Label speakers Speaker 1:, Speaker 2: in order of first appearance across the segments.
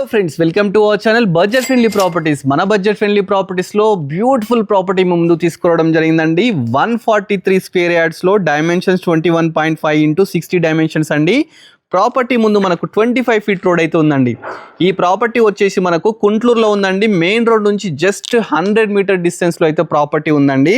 Speaker 1: Hello friends, welcome to our channel budget friendly properties. మన budget friendly ప్రాపర్టీస్లో beautiful property ముందు తీసుకురావడం జరిగిందండి. 143 square యార్డ్స్లో dimensions 21.5 × 60 dimensions అండి. Property ముందు మనకు 25 ఫీట్ రోడ్ అయితే ఉందండి. ఈ ప్రాపర్టీ వచ్చేసి మనకు కుంట్లూరులో ఉందండి. మెయిన్ రోడ్ నుంచి జస్ట్ 100 మీటర్ డిస్టెన్స్లో అయితే ప్రాపర్టీ ఉందండి.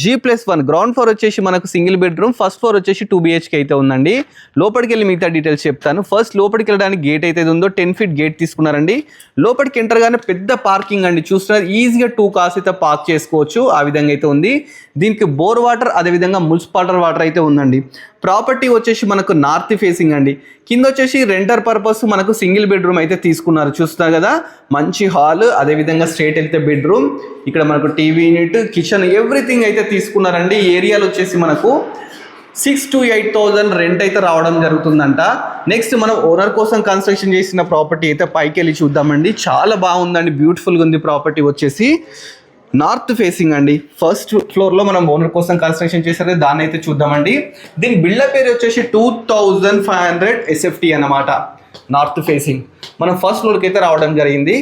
Speaker 1: G+1 గ్రౌండ్ ఫ్లోర్ వచ్చేసి మనకు సింగిల్ బెడ్రూమ్, ఫస్ట్ ఫ్లోర్ వచ్చేసి 2 BHK అయితే ఉందండి. లోపలికి వెళ్ళి మిగతా డీటెయిల్స్ చెప్తాను. ఫస్ట్ లోపలికి వెళ్ళడానికి గేట్ అయితే ఉందో 10 ఫీట్ గేట్ తీసుకున్నారండి. లోపలికి ఎంటర్ గానే పెద్ద పార్కింగ్ అండి. చూస్తున్నారు, ఈజీగా 2 కార్స్ అయితే పార్క్ చేసుకోవచ్చు. ఆ విధంగా అయితే ఉంది. దీనికి బోర్ వాటర్, అదేవిధంగా మున్సిపల్ వాటర్ అయితే ఉందండి. ప్రాపర్టీ వచ్చేసి మనకు నార్త్ ఫేసింగ్ అండి. కింద వచ్చేసి రెంటర్ పర్పస్ మనకు సింగిల్ బెడ్రూమ్ అయితే తీసుకున్నారు. చూస్తున్నారు కదా, మంచి హాల్, అదేవిధంగా స్ట్రేట్ వెళ్తే బెడ్రూమ్, ఇక్కడ మనకు టీవీ యూనిట్, కిచెన్, ఎవ్రీథింగ్ అయితే తీసుకున్నారండి. ఈ ఏరియాలో వచ్చేసి మనకు 6,000 to 8,000 రెంట్ అయితే రావడం జరుగుతుందంట. నెక్స్ట్ మనం ఓనర్ కోసం కన్స్ట్రక్షన్ చేసిన ప్రాపర్టీ అయితే పైకి వెళ్ళి చూద్దామండి. చాలా బాగుందండి, బ్యూటిఫుల్గా ఉంది. ప్రాపర్టీ వచ్చేసి నార్త్ ఫేసింగ్ అండి. ఫస్ట్ ఫ్లోర్లో మనం ఓనర్ కోసం కన్స్ట్రక్షన్ చేశారు, దాన్ని అయితే చూద్దామండి. దీని బిల్డర్ పేరు వచ్చేసి 2500 SFT అన్నమాట. నార్త్ ఫేసింగ్ మనం ఫస్ట్ ఫ్లోర్కి అయితే రావడం జరిగింది.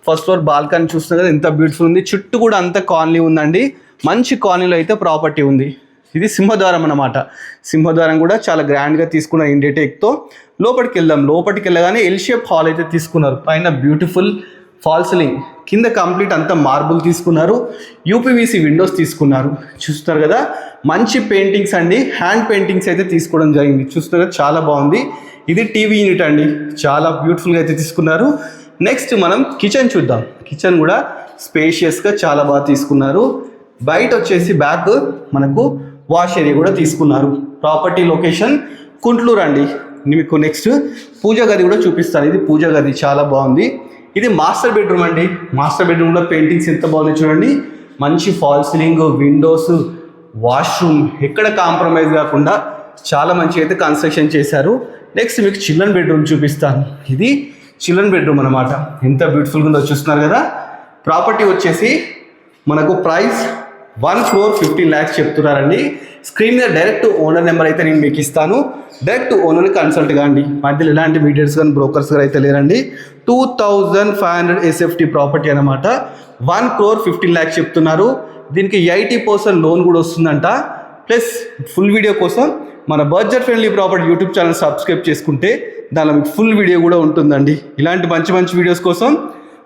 Speaker 1: ఫస్ట్ ఫ్లోర్ బాల్కనీ చూస్తున్నారు కదా, ఎంత బ్యూటిఫుల్ ఉంది. చుట్టూ కూడా అంత కాలనీ ఉందండి. మంచి కాలనీలో అయితే ప్రాపర్టీ ఉంది. ఇది సింహద్వారం అన్నమాట. సింహద్వారం కూడా చాలా గ్రాండ్గా తీసుకున్నారు ఇండియాటెక్తో. లోపలికి వెళ్దాం. లోపలికి వెళ్ళగానే ఎల్ షేప్ హాల్ అయితే తీసుకున్నారు. పైన బ్యూటిఫుల్ ఫాల్ సీలింగ్, కింద కంప్లీట్ అంతా మార్బుల్ తీసుకున్నారు. UPVC విండోస్ తీసుకున్నారు. చూస్తారు కదా, మంచి పెయింటింగ్స్ అండి. హ్యాండ్ పెయింటింగ్స్ అయితే తీసుకోవడం జరిగింది. చూస్తారు కదా, చాలా బాగుంది. ఇది టీవీ యూనిట్ అండి. చాలా బ్యూటిఫుల్గా అయితే తీసుకున్నారు. నెక్స్ట్ మనం కిచెన్ చూద్దాం. కిచెన్ కూడా స్పేషియస్గా చాలా బాగా తీసుకున్నారు. బయట వచ్చేసి బ్యాక్ మనకు వాష్ ఏరియా కూడా తీసుకున్నారు. ప్రాపర్టీ లొకేషన్ కుంట్లూరు అండి. మీకు నెక్స్ట్ పూజ గది కూడా చూపిస్తాను. ఇది పూజ గది చాలా బాగుంది. ఇది మాస్టర్ బెడ్రూమ్ అండి. మాస్టర్ బెడ్రూమ్లో పెయింటింగ్స్ ఎంత బాగుంది చూడండి. మంచి ఫాల్ సీలింగ్, విండోస్, వాష్రూమ్, ఎక్కడ కాంప్రమైజ్ కాకుండా చాలా మంచి అయితే కన్స్ట్రక్షన్ చేశారు. నెక్స్ట్ మీకు చిల్డ్రన్ బెడ్రూమ్ చూపిస్తాను. ఇది చిల్డ్రన్ బెడ్రూమ్ అనమాట. ఎంత బ్యూటిఫుల్గా ఉందో చూస్తున్నారు కదా. ప్రాపర్టీ వచ్చేసి మనకు ప్రైస్ 1,15,00,000 చెప్తున్నారండి. స్క్రీన్ మీద డైరెక్ట్ ఓనర్ నెంబర్ అయితే నేను మీకు ఇస్తాను. డైరెక్ట్ ఓనర్ని కన్సల్ట్ కాండి. మధ్యలో ఎలాంటి మీడియర్స్ కానీ బ్రోకర్స్ కానీ అయితే లేరండి. 2500 SFT ప్రాపర్టీ అనమాట. 1,15,00,000 చెప్తున్నారు. దీనికి 80% లోన్ కూడా వస్తుందంట. ప్లస్ ఫుల్ వీడియో కోసం మన budget friendly property YouTube channel subscribe చేసుకుంటే దానిలో మీకు ఫుల్ వీడియో కూడా ఉంటుందండి. ఇలాంటి మంచి మంచి వీడియోస్ కోసం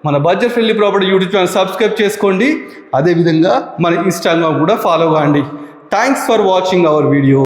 Speaker 1: మన budget friendly property YouTube channel subscribe చేసుకోండి. అదేవిధంగా మన ఇన్స్టాగ్రామ్ కూడా ఫాలో కాండి. Thanks for watching our video.